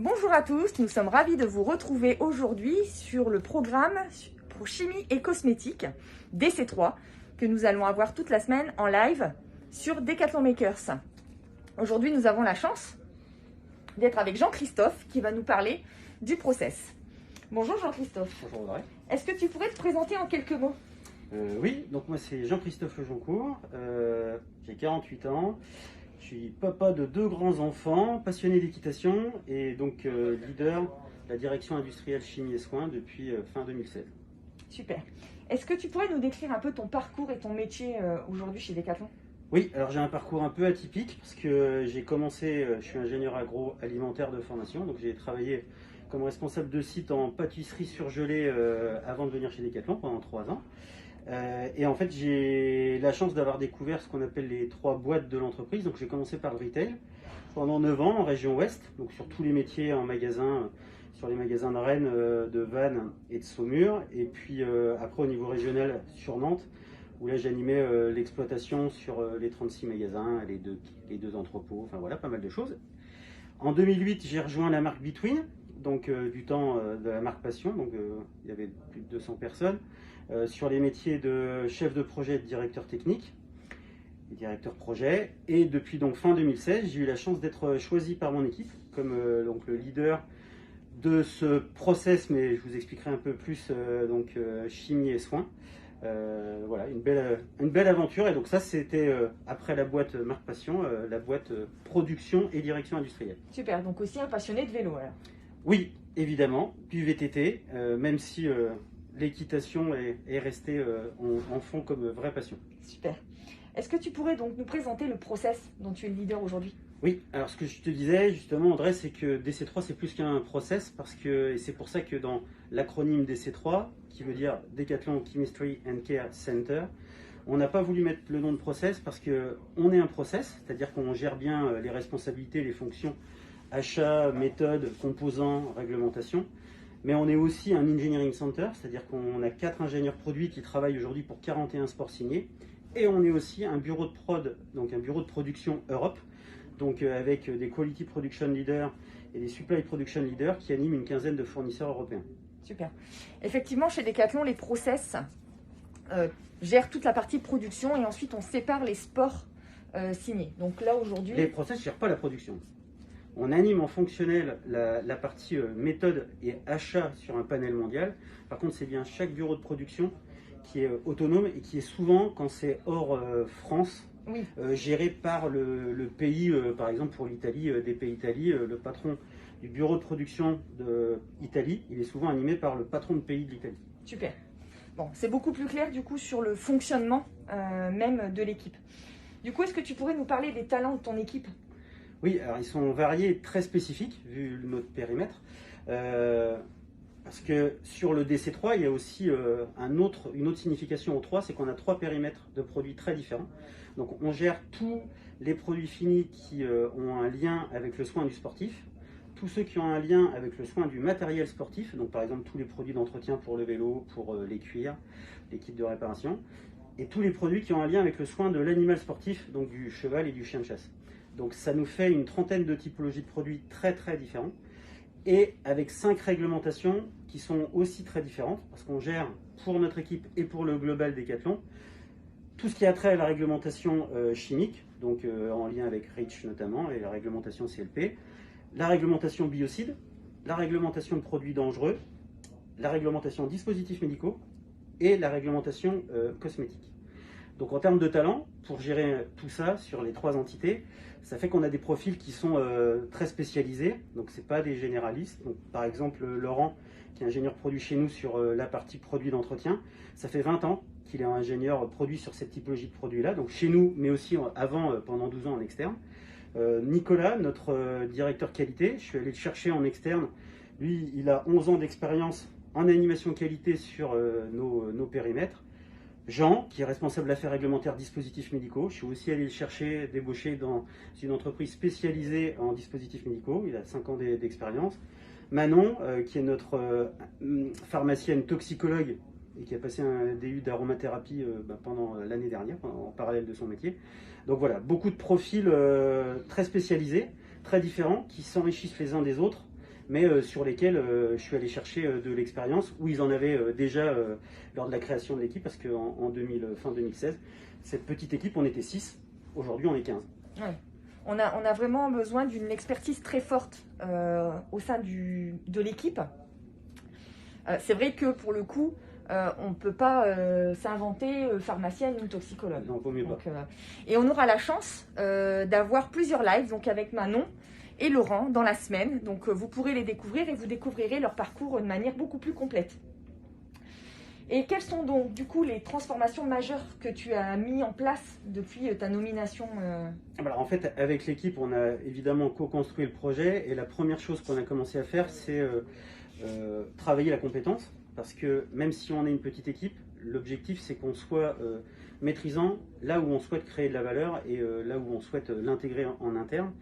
Bonjour à tous, nous sommes ravis de vous retrouver aujourd'hui sur le programme pour chimie et cosmétique DC3 que nous allons avoir toute la semaine en live sur Decathlon Makers. Aujourd'hui, nous avons la chance d'être avec Jean-Christophe qui va nous parler du process. Bonjour Jean-Christophe. Bonjour Audrey. Est-ce que tu pourrais te présenter en quelques mots? Oui, donc moi c'est Jean-Christophe Lejoncourt, j'ai 48 ans, je suis papa de 2 grands enfants, passionné d'équitation et donc leader de la direction industrielle chimie et soins depuis fin 2016. Super. Est-ce que tu pourrais nous décrire un peu ton parcours et ton métier aujourd'hui chez Decathlon? Oui, alors j'ai un parcours un peu atypique parce que j'ai commencé, je suis ingénieur agroalimentaire de formation, donc j'ai travaillé comme responsable de site en pâtisserie surgelée avant de venir chez Decathlon pendant 3 ans. Et en fait, j'ai la chance d'avoir découvert ce qu'on appelle les 3 boîtes de l'entreprise. Donc j'ai commencé par le retail pendant 9 ans en région ouest, donc sur tous les métiers en magasin, sur les magasins de Rennes, de Vannes et de Saumur. Et puis après au niveau régional sur Nantes, où là j'animais l'exploitation sur les 36 magasins, les deux entrepôts, enfin voilà, pas mal de choses. En 2008, j'ai rejoint la marque Between, donc du temps de la marque Passion, donc il y avait plus de 200 personnes, sur les métiers de chef de projet et de directeur technique, et directeur projet. Et depuis donc fin 2016, j'ai eu la chance d'être choisi par mon équipe comme donc le leader de ce process, mais je vous expliquerai un peu plus chimie et soins. Voilà, une belle aventure. Et donc ça, c'était après la boîte Marque Passion, la boîte production et direction industrielle. Super, donc aussi un passionné de vélo alors. Oui, évidemment, du VTT, même si l'équitation est restée en fond comme vraie passion. Super. Est-ce que tu pourrais donc nous présenter le process dont tu es le leader aujourd'hui? Oui, alors ce que je te disais justement, André, c'est que DC3 c'est plus qu'un process et c'est pour ça que dans l'acronyme DC3, qui veut dire Decathlon Chemistry and Care Center, on n'a pas voulu mettre le nom de process parce qu'on est un process, c'est-à-dire qu'on gère bien les responsabilités, les fonctions, achat, méthode, composants, réglementation. Mais on est aussi un engineering center, c'est-à-dire qu'on a 4 ingénieurs produits qui travaillent aujourd'hui pour 41 sports signés. Et on est aussi un bureau de prod, donc un bureau de production Europe, donc avec des Quality Production Leaders et des Supply Production Leaders qui animent une quinzaine de fournisseurs européens. Super. Effectivement, chez Decathlon, les process gèrent toute la partie production et ensuite on sépare les sports signés. Donc là aujourd'hui... Les process ne gèrent pas la production. On anime en fonctionnel la partie méthode et achat sur un panel mondial. Par contre, c'est bien chaque bureau de production qui est autonome et qui est souvent, quand c'est hors France, oui, géré par le pays. Par exemple, pour l'Italie, des pays Italie, le patron du bureau de production d'Italie, il est souvent animé par le patron de pays de l'Italie. Super. Bon, c'est beaucoup plus clair du coup sur le fonctionnement même de l'équipe. Du coup, est-ce que tu pourrais nous parler des talents de ton équipe? Oui, alors ils sont variés et très spécifiques vu notre périmètre. Parce que sur le DC3, il y a aussi une autre signification au 3, c'est qu'on a 3 périmètres de produits très différents. Donc on gère tous les produits finis qui ont un lien avec le soin du sportif, tous ceux qui ont un lien avec le soin du matériel sportif, donc par exemple tous les produits d'entretien pour le vélo, pour les cuirs, les kits de réparation, et tous les produits qui ont un lien avec le soin de l'animal sportif, donc du cheval et du chien de chasse. Donc ça nous fait une trentaine de typologies de produits très très différents et avec 5 réglementations qui sont aussi très différentes parce qu'on gère pour notre équipe et pour le global Decathlon tout ce qui a trait à la réglementation chimique, donc en lien avec REACH notamment et la réglementation CLP, la réglementation biocide, la réglementation de produits dangereux, la réglementation dispositifs médicaux et la réglementation cosmétique. Donc en termes de talent, pour gérer tout ça sur les 3 entités, ça fait qu'on a des profils qui sont très spécialisés, donc ce n'est pas des généralistes. Donc, par exemple, Laurent, qui est ingénieur produit chez nous sur la partie produit d'entretien, ça fait 20 ans qu'il est ingénieur produit sur cette typologie de produits-là, donc chez nous, mais aussi avant, pendant 12 ans en externe. Nicolas, notre directeur qualité, je suis allé le chercher en externe. Lui, il a 11 ans d'expérience en animation qualité sur nos périmètres. Jean, qui est responsable affaires réglementaires dispositifs médicaux. Je suis aussi allé le chercher, débauché dans une entreprise spécialisée en dispositifs médicaux. Il a 5 ans d'expérience. Manon, qui est notre pharmacienne toxicologue et qui a passé un DU d'aromathérapie pendant l'année dernière, en parallèle de son métier. Donc voilà, beaucoup de profils très spécialisés, très différents, qui s'enrichissent les uns des autres mais sur lesquels je suis allé chercher de l'expérience, où ils en avaient déjà lors de la création de l'équipe, parce qu'en fin 2016, cette petite équipe, on était 6, aujourd'hui on est 15. Ouais. On a vraiment besoin d'une expertise très forte au sein de l'équipe. C'est vrai que pour le coup, on ne peut pas s'inventer pharmacienne ou toxicologue. Non, vaut mieux pas. Et on aura la chance d'avoir plusieurs lives, donc avec Manon et Laurent dans la semaine. Donc vous pourrez les découvrir et vous découvrirez leur parcours de manière beaucoup plus complète. Et quelles sont donc du coup les transformations majeures que tu as mis en place depuis ta nomination Alors en fait, avec l'équipe, on a évidemment co-construit le projet, et la première chose qu'on a commencé à faire, c'est travailler la compétence, parce que même si on est une petite équipe, l'objectif c'est qu'on soit maîtrisant là où on souhaite créer de la valeur et là où on souhaite l'intégrer en interne.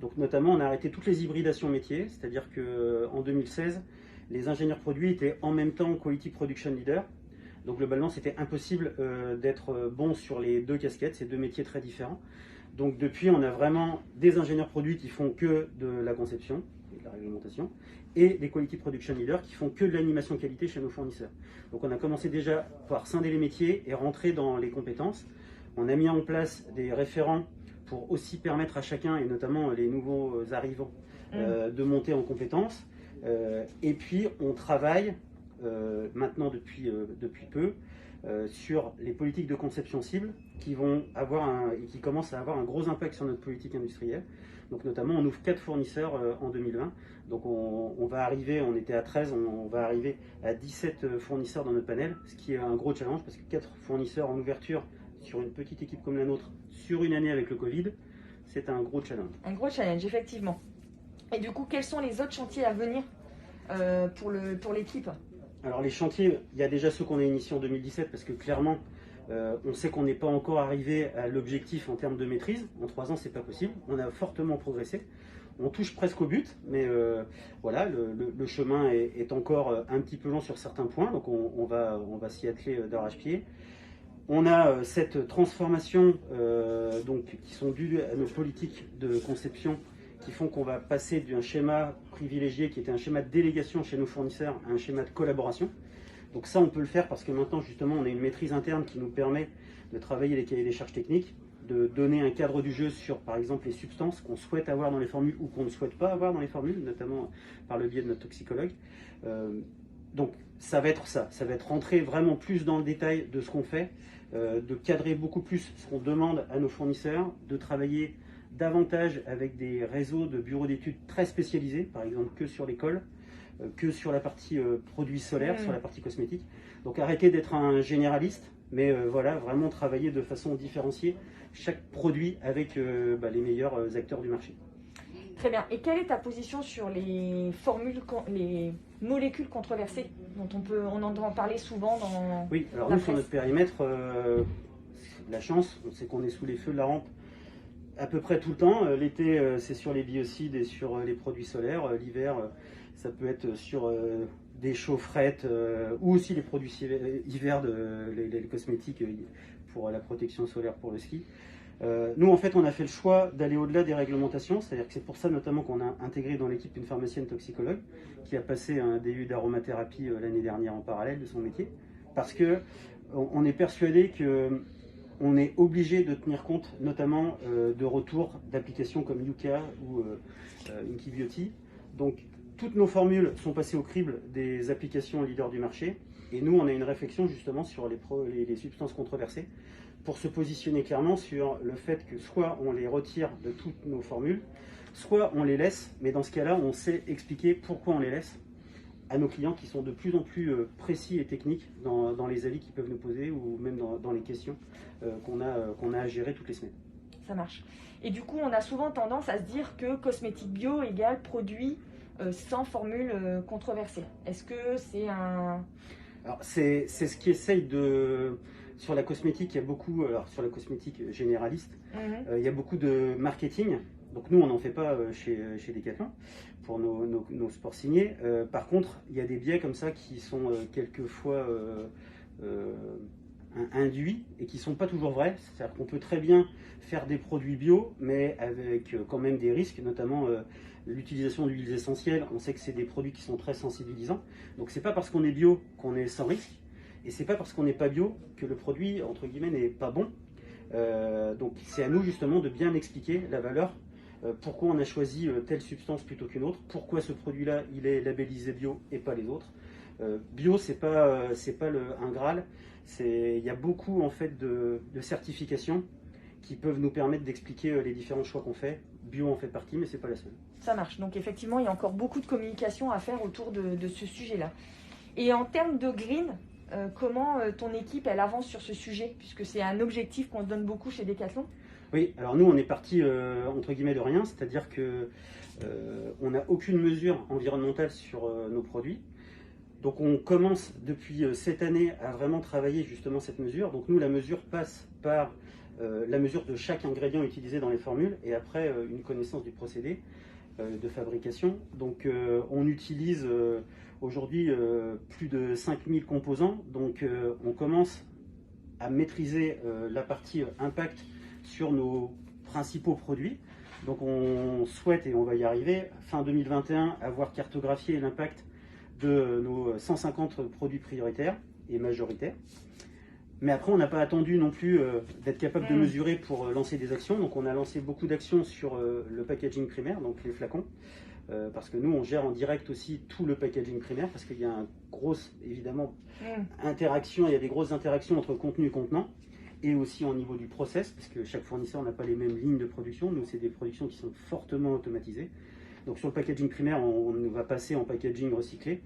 Donc notamment, on a arrêté toutes les hybridations métiers, c'est-à-dire qu'en 2016, les ingénieurs produits étaient en même temps Quality Production Leader. Donc globalement, c'était impossible d'être bon sur les deux casquettes, ces deux métiers très différents. Donc depuis, on a vraiment des ingénieurs produits qui font que de la conception et de la réglementation, et des Quality Production Leaders qui font que de l'animation qualité chez nos fournisseurs. Donc on a commencé déjà par scinder les métiers et rentrer dans les compétences. On a mis en place des référents pour aussi permettre à chacun, et notamment les nouveaux arrivants, de monter en compétences. Et puis on travaille maintenant depuis peu sur les politiques de conception cible qui commencent à avoir un gros impact sur notre politique industrielle. Donc notamment, on ouvre 4 fournisseurs en 2020. Donc on va arriver, on était à 13, on va arriver à 17 fournisseurs dans notre panel, ce qui est un gros challenge, parce que 4 fournisseurs en ouverture sur une petite équipe comme la nôtre, sur une année avec le Covid, c'est un gros challenge. Un gros challenge, effectivement. Et du coup, quels sont les autres chantiers à venir pour l'équipe? Alors les chantiers, il y a déjà ceux qu'on a initiés en 2017, parce que clairement, on sait qu'on n'est pas encore arrivé à l'objectif en termes de maîtrise. En 3 ans, c'est pas possible. On a fortement progressé. On touche presque au but, mais voilà, le chemin est encore un petit peu long sur certains points, donc on va s'y atteler d'arrache-pied. On a cette transformation qui sont dues à nos politiques de conception, qui font qu'on va passer d'un schéma privilégié qui était un schéma de délégation chez nos fournisseurs à un schéma de collaboration. Donc ça, on peut le faire parce que maintenant, justement, on a une maîtrise interne qui nous permet de travailler les cahiers des charges techniques, de donner un cadre du jeu sur, par exemple, les substances qu'on souhaite avoir dans les formules ou qu'on ne souhaite pas avoir dans les formules, notamment par le biais de notre toxicologue. Donc ça va être ça va être rentrer vraiment plus dans le détail de ce qu'on fait, de cadrer beaucoup plus ce qu'on demande à nos fournisseurs, de travailler davantage avec des réseaux de bureaux d'études très spécialisés, par exemple que sur l'école, que sur la partie produits solaires, sur la partie cosmétique. Donc arrêter d'être un généraliste, mais voilà, vraiment travailler de façon différenciée chaque produit avec les meilleurs acteurs du marché. Très bien. Et quelle est ta position sur les molécules controversées dont on entend parler souvent dans Oui, alors la nous, presse. sur notre périmètre, la chance, c'est qu'on est sous les feux de la rampe à peu près tout le temps. L'été, c'est sur les biocides et sur les produits solaires. L'hiver, ça peut être sur des chaufferettes ou aussi les produits hiver, les cosmétiques pour la protection solaire pour le ski. Nous, en fait, on a fait le choix d'aller au-delà des réglementations, c'est-à-dire que c'est pour ça notamment qu'on a intégré dans l'équipe une pharmacienne toxicologue qui a passé un DU d'aromathérapie l'année dernière en parallèle de son métier, parce que on est persuadé que on est obligé de tenir compte notamment de retours d'applications comme Yuka ou Inky Beauty. Donc toutes nos formules sont passées au crible des applications leaders du marché, et nous on a une réflexion justement sur les substances controversées pour se positionner clairement sur le fait que soit on les retire de toutes nos formules, soit on les laisse, mais dans ce cas-là on sait expliquer pourquoi on les laisse à nos clients qui sont de plus en plus précis et techniques dans les avis qu'ils peuvent nous poser ou même dans les questions qu'on a à gérer toutes les semaines. Ça marche. Et du coup, on a souvent tendance à se dire que cosmétique bio égale produit sans formule controversée. Est-ce que c'est un... Alors, c'est ce qui essaye de... Sur la cosmétique, il y a beaucoup... Alors, sur la cosmétique généraliste, il y a beaucoup de marketing. Donc nous, on n'en fait pas chez Decathlon pour nos sports signés. Par contre, il y a des biais comme ça qui sont quelquefois induits et qui ne sont pas toujours vrais. C'est-à-dire qu'on peut très bien faire des produits bio, mais avec quand même des risques, notamment l'utilisation d'huiles essentielles. On sait que c'est des produits qui sont très sensibilisants. Donc c'est pas parce qu'on est bio qu'on est sans risque, et c'est pas parce qu'on n'est pas bio que le produit, entre guillemets, n'est pas bon. Donc c'est à nous justement de bien expliquer la valeur, pourquoi on a choisi telle substance plutôt qu'une autre, pourquoi ce produit-là il est labellisé bio et pas les autres. Bio, c'est pas un Graal. Il y a beaucoup en fait de certifications qui peuvent nous permettre d'expliquer les différents choix qu'on fait. Bio en fait partie, mais c'est pas la seule. Ça marche. Donc effectivement, il y a encore beaucoup de communication à faire autour de ce sujet-là. Et en termes de green, comment ton équipe elle avance sur ce sujet, puisque c'est un objectif qu'on se donne beaucoup chez Decathlon? Oui, alors nous on est parti entre guillemets de rien, c'est-à-dire que on n'a aucune mesure environnementale sur nos produits. Donc on commence depuis cette année à vraiment travailler justement cette mesure. Donc nous la mesure passe par la mesure de chaque ingrédient utilisé dans les formules et après une connaissance du procédé de fabrication. Donc on utilise aujourd'hui plus de 5000 composants. Donc on commence à maîtriser la partie impact sur nos principaux produits. Donc on souhaite, et on va y arriver, fin 2021, avoir cartographié l'impact de nos 150 produits prioritaires et majoritaires. Mais après, on n'a pas attendu non plus d'être capable de mesurer pour lancer des actions. Donc on a lancé beaucoup d'actions sur le packaging primaire, donc les flacons. Parce que nous, on gère en direct aussi tout le packaging primaire, parce qu'il y a une grosse, évidemment, interaction, il y a des grosses interactions entre contenu et contenant, et aussi au niveau du process, parce que chaque fournisseur n'a pas les mêmes lignes de production. Nous, c'est des productions qui sont fortement automatisées. Donc sur le packaging primaire, on va passer en packaging recyclé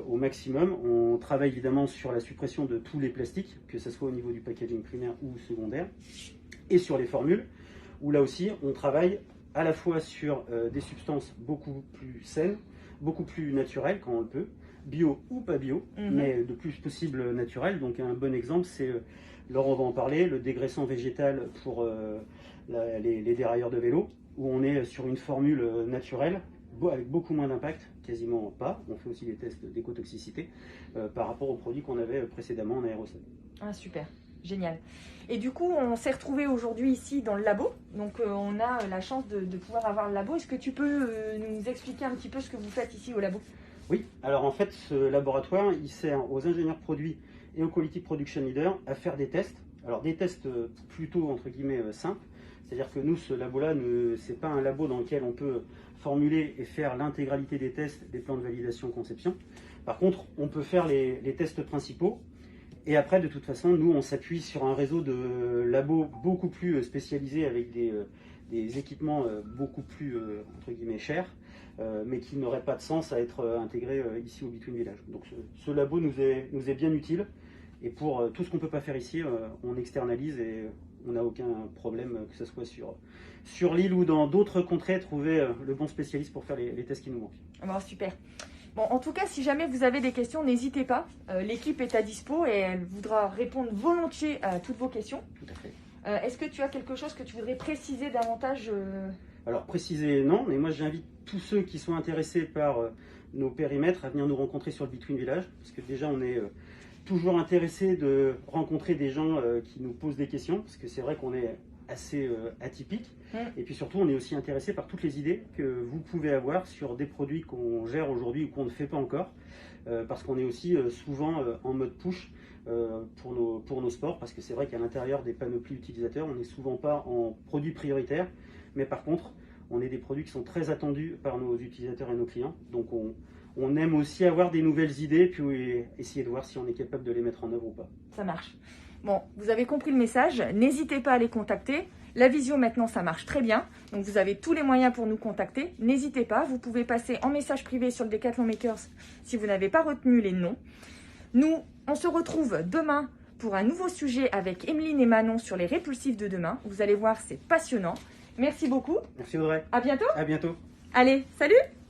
au maximum. On travaille évidemment sur la suppression de tous les plastiques, que ce soit au niveau du packaging primaire ou secondaire, et sur les formules, où là aussi, on travaille à la fois sur des substances beaucoup plus saines, beaucoup plus naturelles quand on le peut, bio ou pas bio, mais de plus possible naturel. Donc un bon exemple, c'est, Laure on va en parler, le dégraissant végétal pour les dérailleurs de vélo, où on est sur une formule naturelle, avec beaucoup moins d'impact, quasiment pas. On fait aussi des tests d'écotoxicité par rapport aux produits qu'on avait précédemment en aérosol. Ah super, génial. Et du coup, on s'est retrouvés aujourd'hui ici dans le labo. Donc on a la chance de pouvoir avoir le labo. Est-ce que tu peux nous expliquer un petit peu ce que vous faites ici au labo? Oui, alors en fait, ce laboratoire, il sert aux ingénieurs produits et aux quality production leaders à faire des tests. Alors des tests plutôt, entre guillemets, simples. C'est-à-dire que nous, ce labo-là, ce n'est pas un labo dans lequel on peut formuler et faire l'intégralité des tests, des plans de validation conception. Par contre, on peut faire les tests principaux. Et après, de toute façon, nous, on s'appuie sur un réseau de labos beaucoup plus spécialisés avec des équipements beaucoup plus, entre guillemets, chers, mais qui n'auraient pas de sens à être intégrés ici au Between Village. Donc ce labo nous est bien utile. Et pour tout ce qu'on ne peut pas faire ici, on externalise et on n'a aucun problème, que ce soit sur l'île ou dans d'autres contrées, trouver le bon spécialiste pour faire les tests qui nous manquent. Bon, super. Bon, en tout cas, si jamais vous avez des questions, n'hésitez pas. L'équipe est à dispo et elle voudra répondre volontiers à toutes vos questions. Tout à fait. Est-ce que tu as quelque chose que tu voudrais préciser davantage Alors, préciser, non, mais moi j'invite tous ceux qui sont intéressés par nos périmètres à venir nous rencontrer sur le Between Village, parce que déjà on est toujours intéressé de rencontrer des gens qui nous posent des questions, parce que c'est vrai qu'on est assez atypique. Et puis surtout, on est aussi intéressé par toutes les idées que vous pouvez avoir sur des produits qu'on gère aujourd'hui ou qu'on ne fait pas encore, parce qu'on est aussi souvent en mode push pour nos sports, parce que c'est vrai qu'à l'intérieur des panoplies utilisateurs, on n'est souvent pas en produits prioritaires, mais par contre, on est des produits qui sont très attendus par nos utilisateurs et nos clients. Donc on aime aussi avoir des nouvelles idées, puis essayer de voir si on est capable de les mettre en œuvre ou pas. Ça marche. Bon, vous avez compris le message, n'hésitez pas à les contacter. La visio maintenant, ça marche très bien. Donc vous avez tous les moyens pour nous contacter. N'hésitez pas, vous pouvez passer en message privé sur le Decathlon Makers si vous n'avez pas retenu les noms. Nous, on se retrouve demain pour un nouveau sujet avec Emeline et Manon sur les répulsifs de demain. Vous allez voir, c'est passionnant. Merci beaucoup. Merci Audrey. À bientôt. À bientôt. Allez, salut!